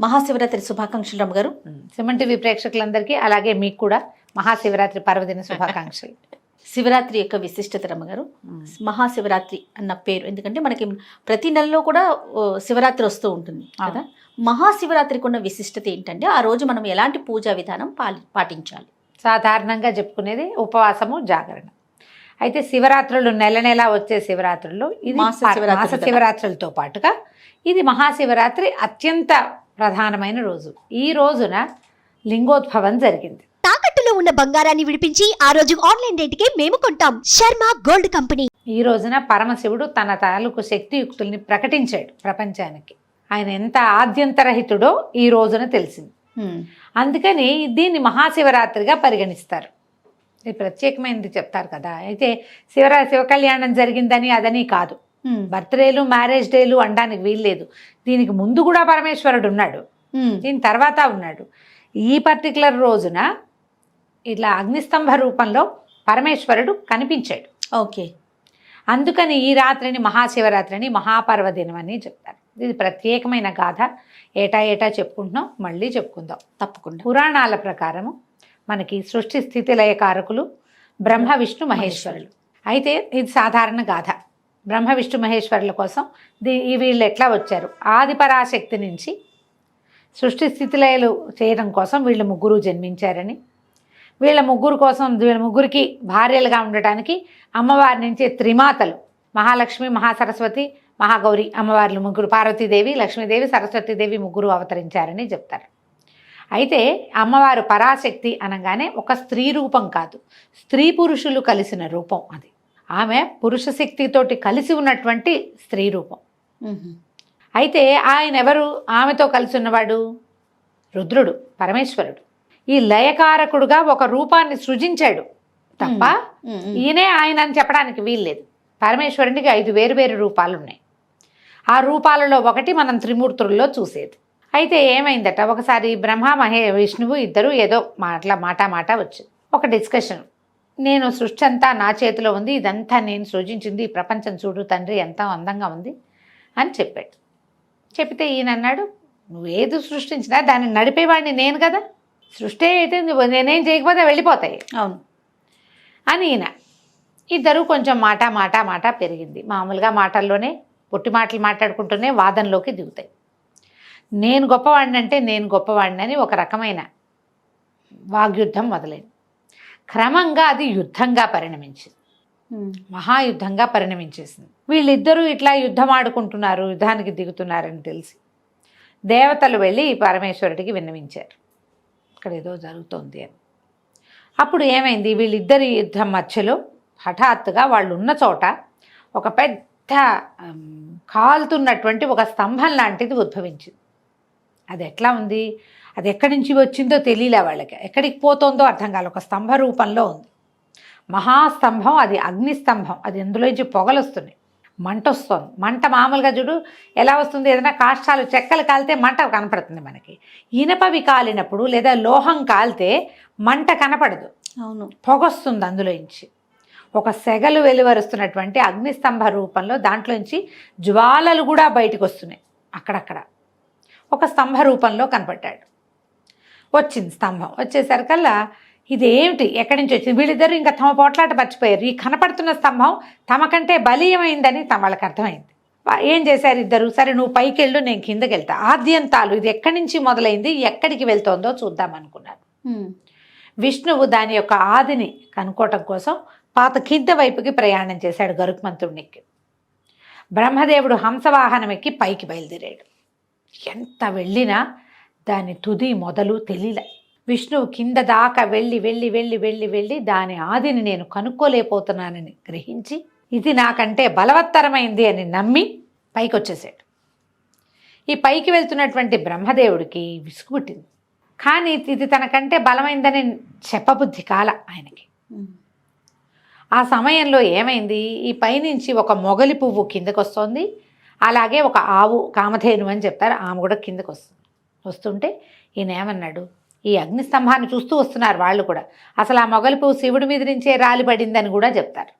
మహాశివరాత్రి శుభాకాంక్షలు రమ్మ గారు. సుమన్ టీవీ ప్రేక్షకులందరికీ అలాగే మీకు కూడా మహాశివరాత్రి పర్వదిన శుభాకాంక్షలు. శివరాత్రి యొక్క విశిష్టత రమ్మ గారు, మహాశివరాత్రి అన్న పేరు ఎందుకంటే మనకి ప్రతి నెలలో కూడా శివరాత్రి వస్తూ ఉంటుంది కదా. మహాశివరాత్రికి ఉన్న విశిష్టత ఏంటంటే ఆ రోజు మనం ఎలాంటి పూజా విధానం పాటించాలి? సాధారణంగా చెప్పుకునేది ఉపవాసము, జాగరణ. అయితే శివరాత్రులు నెల నెల వచ్చే శివరాత్రుల్లో ఇది మాస శివరాత్రులతో పాటుగా ఇది మహాశివరాత్రి అత్యంత ప్రధానమైన రోజు. ఈ రోజున లింగోద్భవం జరిగింది. తాకట్టులో ఉన్న బంగారాన్ని విడిపించి ఆ రోజు ఆన్లైన్ రేటుకే మేము కొంటాం. Sharma gold company. ఈ రోజున పరమశివుడు తన తాలూకు శక్తియుక్తుల్ని ప్రకటించాడు ప్రపంచానికి. ఆయన ఎంత ఆద్యంతరహితుడో ఈ రోజున తెలిసింది. అందుకని దీన్ని మహాశివరాత్రిగా పరిగణిస్తారు. ఇది ప్రత్యేకమైనది చెప్తారు కదా. అయితే శివ కళ్యాణం జరిగిందని అదని కాదు, బర్త్డేలు మ్యారేజ్ డేలు అనడానికి వీల్లేదు. దీనికి ముందు కూడా పరమేశ్వరుడు ఉన్నాడు, దీని తర్వాత ఉన్నాడు. ఈ పర్టికులర్ రోజున ఇట్లా అగ్నిస్తంభ రూపంలో పరమేశ్వరుడు కనిపించాడు. ఓకే, అందుకని ఈ రాత్రిని మహాశివరాత్రిని మహాపర్వదినం అని చెప్తారు. ఇది ప్రత్యేకమైన గాథ. ఏటా ఏటా చెప్పుకుంటున్నాం, మళ్ళీ చెప్పుకుందాం తప్పకుండా. పురాణాల ప్రకారము మనకి సృష్టి స్థితి లయకారకులు బ్రహ్మ విష్ణు మహేశ్వరులు. అయితే ఇది సాధారణ గాథ. బ్రహ్మ విష్ణు మహేశ్వరుల కోసం వీళ్ళు ఎట్లా వచ్చారు? ఆదిపరాశక్తి నుంచి సృష్టి స్థితిలయలు చేయడం కోసం వీళ్ళు ముగ్గురు జన్మించారని, వీళ్ళ ముగ్గురికి భార్యలుగా ఉండటానికి అమ్మవారి నుంచి త్రిమాతలు మహాలక్ష్మి, మహాసరస్వతి, మహాగౌరి అమ్మవార్లు ముగ్గురు, పార్వతీదేవి, లక్ష్మీదేవి, సరస్వతీదేవి ముగ్గురు అవతరించారని చెప్తారు. అయితే అమ్మవారు పరాశక్తి అనగానే ఒక స్త్రీ రూపం కాదు, స్త్రీ పురుషులు కలిసిన రూపం అది. ఆమె పురుష శక్తితోటి కలిసి ఉన్నటువంటి స్త్రీ రూపం. అయితే ఆయన ఎవరు? ఆమెతో కలిసి ఉన్నవాడు రుద్రుడు, పరమేశ్వరుడు. ఈ లయకారకుడుగా ఒక రూపాన్ని సృజించాడు తప్ప ఈయనే ఆయన అని చెప్పడానికి వీల్లేదు. పరమేశ్వరునికి 5 వేరువేరు రూపాలు ఉన్నాయి. ఆ రూపాలలో ఒకటి మనం త్రిమూర్తుల్లో చూసేది. అయితే ఏమైందట, ఒకసారి బ్రహ్మ విష్ణువు ఇద్దరు ఏదో మాట వచ్చింది. ఒక డిస్కషన్. నేను సృష్టి అంతా నా చేతిలో ఉంది, ఇదంతా నేను సృజించింది, ఈ ప్రపంచం చూడు తండ్రి ఎంత అందంగా ఉంది అని చెప్పాడు. చెప్తే ఈయన అన్నాడు, నువ్వేది సృష్టించినా దాన్ని నడిపేవాడిని నేను కదా, సృష్టి అయితే నేనేం చేయకపోతే వెళ్ళిపోతాయి అవును అని ఈయన. ఇద్దరు కొంచెం మాట పెరిగింది. మామూలుగా మాటల్లోనే పొట్టి మాటలు మాట్లాడుకుంటూనే వాదనలోకి దిగుతాయి. నేను గొప్పవాడిని అంటే నేను గొప్పవాడిని అని ఒక రకమైన వాగ్యుద్ధం మొదలైంది. క్రమంగా అది యుద్ధంగా పరిణమించింది, మహాయుద్ధంగా పరిణమించేసింది. వీళ్ళిద్దరూ ఇట్లా యుద్ధం ఆడుకుంటున్నారు, యుద్ధానికి దిగుతున్నారని తెలిసి దేవతలు వెళ్ళి పరమేశ్వరుడికి విన్నవించారు, ఇక్కడ ఏదో జరుగుతోంది అని. అప్పుడు ఏమైంది, వీళ్ళిద్దరి యుద్ధం మధ్యలో హఠాత్తుగా వాళ్ళు ఉన్న చోట ఒక పెద్ద కాలుతున్నటువంటి ఒక స్తంభం లాంటిది ఉద్భవించింది. అది ఎట్లా ఉంది, అది ఎక్కడి నుంచి వచ్చిందో తెలియలే వాళ్ళకి, ఎక్కడికి పోతుందో అర్థం కాదు. ఒక స్తంభ రూపంలో ఉంది, మహాస్తంభం. అది అగ్నిస్తంభం. అది ఎందులోంచి పొగలు వస్తున్నాయి, మంట వస్తుంది. మంట మామూలుగా చూడు ఎలా వస్తుంది, ఏదైనా కాష్టాలు చెక్కలు కాలితే మంట కనపడుతుంది మనకి. ఇనపవి కాలినప్పుడు లేదా లోహం కాలితే మంట కనపడదు, అవును, పొగొస్తుంది అందులోంచి. ఒక సెగలు వెలువరుస్తున్నటువంటి అగ్నిస్తంభ రూపంలో దాంట్లోంచి జ్వాలలు కూడా బయటకు వస్తున్నాయి. అక్కడక్కడ ఒక స్తంభ రూపంలో కనపడ్డాడు. వచ్చింది స్తంభం. వచ్చేసరికల్లా ఇదేమిటి, ఎక్కడి నుంచి వచ్చింది? వీళ్ళిద్దరూ ఇంకా తమ పోట్లాట మర్చిపోయారు. ఈ కనపడుతున్న స్తంభం తమకంటే బలీయమైందని వాళ్ళకి అర్థమైంది. ఏం చేశారు ఇద్దరు, సరే నువ్వు పైకి వెళ్ళు, నేను కిందకి వెళ్తా. ఆద్యంతాలు ఇది ఎక్కడి నుంచి మొదలైంది, ఎక్కడికి వెళ్తోందో చూద్దాం అనుకున్నారు. విష్ణువు దాని యొక్క ఆదిని కనుక్కోవటం కోసం పాత కింద వైపుకి ప్రయాణం చేశాడు గరుత్మంతుడికి. బ్రహ్మదేవుడు హంసవాహనం ఎక్కి పైకి బయలుదేరాడు. ఎంత వెళ్ళినా దాని తుది మొదలు తెలియలే. విష్ణువు కింద దాకా వెళ్ళి వెళ్ళి వెళ్ళి వెళ్ళి వెళ్ళి దాని ఆదిని నేను కనుక్కోలేకపోతున్నానని గ్రహించి ఇది నాకంటే బలవత్తరమైంది అని నమ్మి పైకి వచ్చేసాడు. ఈ పైకి వెళ్తున్నటువంటి బ్రహ్మదేవుడికి విసుగు పుట్టింది. కానీ ఇది తనకంటే బలమైందని చెప్పబుద్ధి కాల ఆయనకి. ఆ సమయంలో ఏమైంది, ఈ పైనుంచి ఒక మొగలి పువ్వు కిందకు వస్తుంది, అలాగే ఒక ఆవు, కామధేను అని చెప్తారు, ఆమె కూడా కిందకు వస్తుంటే ఈయన ఏమన్నాడు, ఈ అగ్నిస్తంభాన్ని చూస్తూ వస్తున్నారు వాళ్ళు కూడా, అసలు ఆ మొగలి పువ్వు శివుడి మీద నుంచే రాలిపడిందని కూడా చెప్తారు.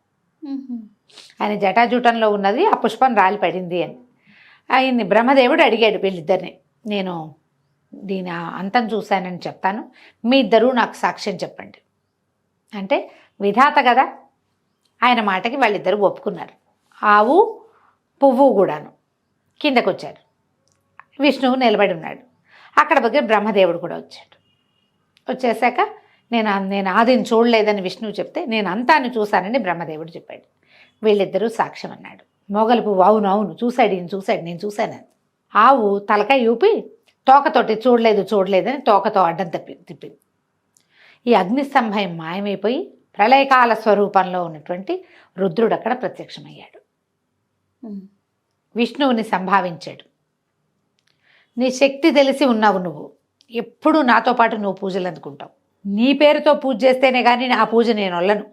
ఆయన జటాజూటంలో ఉన్నది ఆ పుష్పం రాలిపడింది అని. ఆయన్ని బ్రహ్మదేవుడు అడిగాడు వీళ్ళిద్దరిని, నేను దీని అంతం చూశానని చెప్తాను, మీ ఇద్దరూ నాకు సాక్ష్యం చెప్పండి అంటే విధాత కదా, ఆయన మాటకి వాళ్ళిద్దరూ ఒప్పుకున్నారు. ఆవు పువ్వు కూడాను కిందకు వచ్చారు. విష్ణువు నిలబడి ఉన్నాడు. అక్కడ దగ్గర బ్రహ్మదేవుడు కూడా వచ్చాడు. వచ్చేసాక నేను ఆదిని చూడలేదని విష్ణువు చెప్తే నేను అంతాన్ని చూశానని బ్రహ్మదేవుడు చెప్పాడు. వీళ్ళిద్దరూ సాక్ష్యం అన్నాడు. మొగలి పువ్వు అవును అవును చూశాడు, ఈయన చూశాడు, నేను చూశాను. ఆవు తలకాయ ఊపి తోకతోటి చూడలేదని తోకతో అడ్డం తిప్పింది. ఈ అగ్నిస్తంభం మాయమైపోయి ప్రళయకాల స్వరూపంలో ఉన్నటువంటి రుద్రుడు అక్కడ ప్రత్యక్షమయ్యాడు. విష్ణువుని సంభావించాడు. నీ శక్తి తెలిసి ఉన్నావు, నువ్వు ఎప్పుడూ నాతో పాటు నువ్వు పూజలు అందుకుంటావు. నీ పేరుతో పూజ చేస్తేనే కానీ ఆ పూజ నేను వల్లను,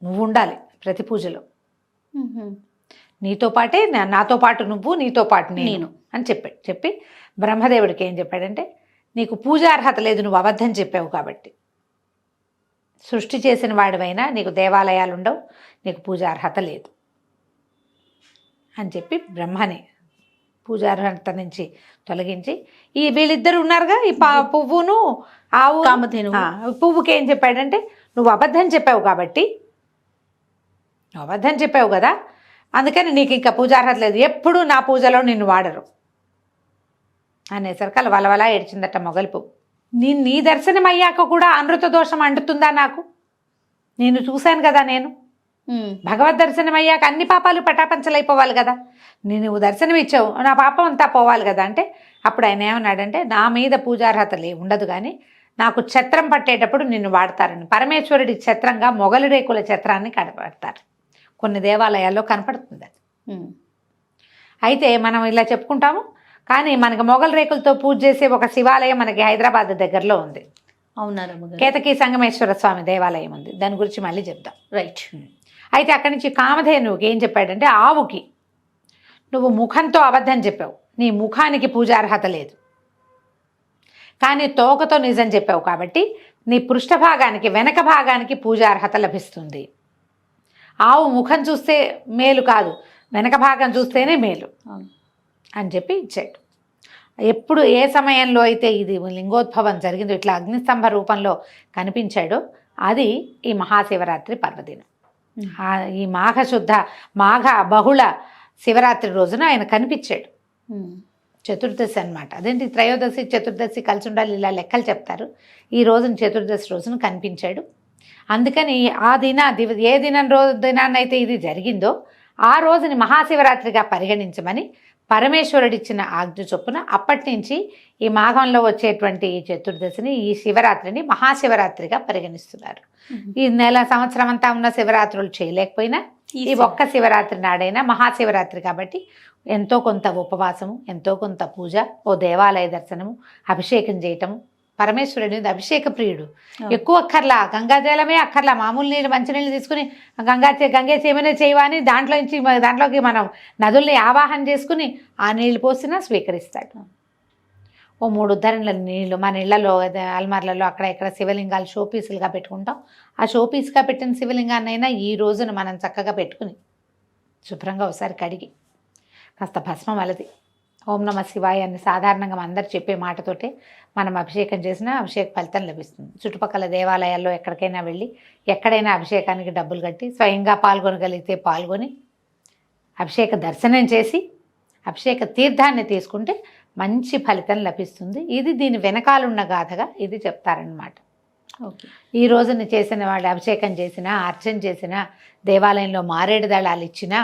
నువ్వు ఉండాలి ప్రతి పూజలో. నీతో పాటే నాతో పాటు నువ్వు, నీతో పాటు నేను అని చెప్పి బ్రహ్మదేవుడికి ఏం చెప్పాడంటే, నీకు పూజార్హత లేదు, నువ్వు అబద్ధం చెప్పావు కాబట్టి. సృష్టి చేసిన వాడివైనా నీకు దేవాలయాలు ఉండవు, నీకు పూజార్హత లేదు అని చెప్పి బ్రహ్మని పూజార్హత నుంచి తొలగించి ఈ వీళ్ళిద్దరు ఉన్నారుగా, ఈ పువ్వును ఆవు కామధేను పువ్వుకి ఏం చెప్పాడంటే, నువ్వు అబద్ధం చెప్పావు కాబట్టి, నువ్వు అబద్ధం చెప్పావు కదా, అందుకని నీకు ఇంకా పూజార్హత లేదు, ఎప్పుడూ నా పూజలో నిన్ను వాడరు అనేసరికి అలా వలవలా ఏడ్చిందట మొగలి పువ్వు. నీ దర్శనం అయ్యాక కూడా అనృత దోషం అంటుతుందా నాకు? నేను చూశాను కదా, నేను భగవద్ దర్శనం అయ్యాక అన్ని పాపాలు పటాపంచలైపోవాలి కదా, నువ్వు దర్శనం ఇచ్చావు, నా పాపం అంతా పోవాలి కదా అంటే అప్పుడు ఆయన ఏమన్నాడంటే, నా మీద పూజార్హత ఉండదు కానీ నాకు ఛత్రం పట్టేటప్పుడు నిన్ను వాడతారని. పరమేశ్వరుడి ఛత్రంగా మొగలి రేకుల ఛత్రాన్ని కనపడతారు, కొన్ని దేవాలయాల్లో కనపడుతుంది అది. అయితే మనం ఇలా చెప్పుకుంటాము కానీ మనకి మొగలి రేకులతో పూజ చేసే ఒక శివాలయం మనకి హైదరాబాద్ దగ్గరలో ఉంది. అవునారా? కేతకీ సంగమేశ్వర స్వామి దేవాలయం ఉంది, దాని గురించి మళ్ళీ చెప్దాం. రైట్. అయితే అక్కడి నుంచి కామధేనువుకి ఏం చెప్పాడంటే, ఆవుకి నువ్వు ముఖంతో అబద్ధం చెప్పావు, నీ ముఖానికి పూజార్హత లేదు, కానీ తోకతో నిజం చెప్పావు కాబట్టి నీ పృష్ఠభాగానికి వెనక భాగానికి పూజార్హత లభిస్తుంది. ఆవు ముఖం చూస్తే మేలు కాదు, వెనక భాగం చూస్తేనే మేలు అని చెప్పి ఇచ్చాడు. ఎప్పుడు ఏ సమయంలో అయితే ఇది లింగోద్భవం జరిగిందో, ఇట్లా అగ్నిస్తంభ రూపంలో కనిపించాడో అది ఈ మహాశివరాత్రి పర్వదినం. ఈ మాఘ బహుళ శివరాత్రి రోజున ఆయన కనిపించాడు. చతుర్దశి అన్నమాట. అదేంటి త్రయోదశి చతుర్దశి కలిసి ఉండాలి, ఇలా లెక్కలు చెప్తారు. ఈ రోజున చతుర్దశి రోజున కనిపించాడు. అందుకని ఆ ఏ దినాన్నైతే ఇది జరిగిందో ఆ రోజుని మహాశివరాత్రిగా పరిగణించమని పరమేశ్వరుడిచ్చిన ఆజ్ఞ చొప్పున అప్పటి నుంచి ఈ మాఘంలో వచ్చేటువంటి ఈ చతుర్దశిని, ఈ శివరాత్రిని మహాశివరాత్రిగా పరిగణిస్తున్నారు. ఈ సంవత్సరం అంతా ఉన్న శివరాత్రులు చేయలేకపోయినా ఈ ఒక్క శివరాత్రి నాడైనా మహాశివరాత్రి కాబట్టి ఎంతో కొంత ఉపవాసము, ఎంతో కొంత పూజ, ఓ దేవాలయ దర్శనము, అభిషేకం చేయటము. పరమేశ్వరుడి అభిషేక ప్రియుడు, ఎక్కువ అక్కర్లా, గంగాజలమే అక్కర్లా, మామూలు నీళ్ళు మంచినీళ్ళు తీసుకుని గంగేసి ఏమైనా చేయవా అని దాంట్లోకి మనం నదుల్ని ఆవాహన చేసుకుని ఆ నీళ్లు పోసినా స్వీకరిస్తాడు. ఓ 3 ఉద్ధరణల నీళ్ళు మన ఇళ్లలో అల్మార్లలో అక్కడ ఇక్కడ శివలింగాలు షోపీసులుగా పెట్టుకుంటాం. ఆ షోపీస్గా పెట్టిన శివలింగాన్నైనా ఈ రోజున మనం చక్కగా పెట్టుకుని శుభ్రంగా ఒకసారి కడిగి కాస్త భస్మం అలది ఓం నమ శివాయ అని సాధారణంగా అందరు చెప్పే మాటతోటే మనం అభిషేకం చేసినా అభిషేక ఫలితం లభిస్తుంది. చుట్టుపక్కల దేవాలయాల్లో ఎక్కడికైనా వెళ్ళి ఎక్కడైనా అభిషేకానికి డబ్బులు కట్టి స్వయంగా పాల్గొనగలిగితే పాల్గొని అభిషేక దర్శనం చేసి అభిషేక తీర్థాన్ని తీసుకుంటే మంచి ఫలితం లభిస్తుంది. ఇది దీని వెనకాలన్న గాథగా ఇది చెప్తారనమాట. ఓకే. ఈ రోజున చేసిన వాళ్ళు అభిషేకం చేసినా, అర్చన చేసినా, దేవాలయంలో మారేడు దళాలు ఇచ్చినా,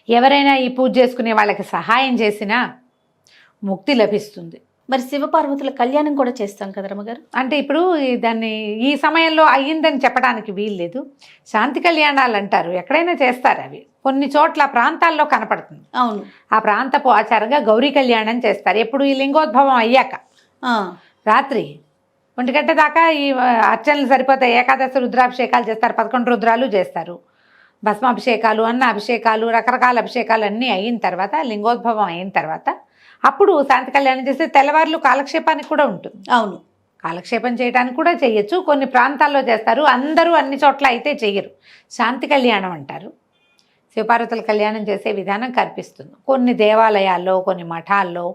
ఎవరైనా ఈ పూజ చేసుకునే వాళ్ళకి సహాయం చేసినా ముక్తి లభిస్తుంది. మరి శివపార్వతుల కళ్యాణం కూడా చేస్తాం కదా రమ్మగారు. అంటే ఇప్పుడు దాన్ని ఈ సమయంలో అయ్యిందని చెప్పడానికి వీల్లేదు. శాంతి కళ్యాణాలు అంటారు, ఎక్కడైనా చేస్తారు. అవి కొన్ని చోట్ల ప్రాంతాల్లో కనపడుతుంది. అవును. ఆ ప్రాంతపు ఆచారంగా గౌరీ కళ్యాణం చేస్తారు. ఎప్పుడు ఈ లింగోద్భవం అయ్యాక రాత్రి 1 గంట దాకా ఈ అర్చనలు సరిపోతాయి. ఏకాదశి రుద్రాభిషేకాలు చేస్తారు, 11 రుద్రాలు చేస్తారు, భస్మాభిషేకాలు, అన్న అభిషేకాలు, రకరకాల అభిషేకాలు అన్నీ అయిన తర్వాత లింగోద్భవం అయిన తర్వాత అప్పుడు శాంతి కళ్యాణం చేస్తే తెల్లవారులు కాలక్షేపానికి కూడా ఉంటుంది. అవును, కాలక్షేపం చేయడానికి కూడా చేయొచ్చు. కొన్ని ప్రాంతాల్లో చేస్తారు, అందరూ అన్ని చోట్ల అయితే చెయ్యరు. శాంతి కళ్యాణం అంటారు. శివపార్వతుల కళ్యాణం చేసే విధానం కనిపిస్తుంది. కొన్ని దేవాలయాల్లో, కొన్ని మఠాల్లో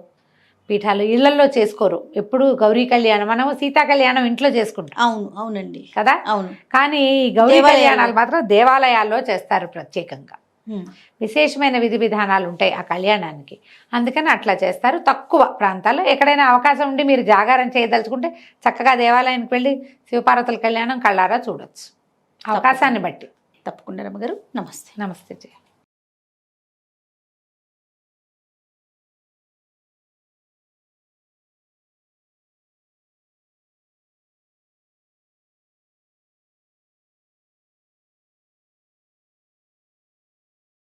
పీఠాలు ఇళ్లలో చేసుకోరు. ఎప్పుడు గౌరీ కళ్యాణం, మనము సీతా కళ్యాణం ఇంట్లో చేసుకుంటాం అవును అవునండి కదా. అవును. కానీ ఈ గౌరీ దేవాలయాల్లో. కళ్యాణాలు మాత్రం దేవాలయాల్లో చేస్తారు ప్రత్యేకంగా. ఉమ్. విశేషమైన విధి విధానాలు ఉంటాయి ఆ కళ్యాణానికి, అందుకని అట్లా చేస్తారు. తక్కువ ప్రాంతాల్లో ఎక్కడైనా అవకాశం ఉండి మీరు జాగారం చేయదలుచుకుంటే చక్కగా దేవాలయానికి వెళ్ళి శివపార్వతుల కళ్యాణం కళ్ళారా చూడొచ్చు అవకాశాన్ని బట్టి. తప్పకుండా రమ్మగారు. నమస్తే. నమస్తే జయ.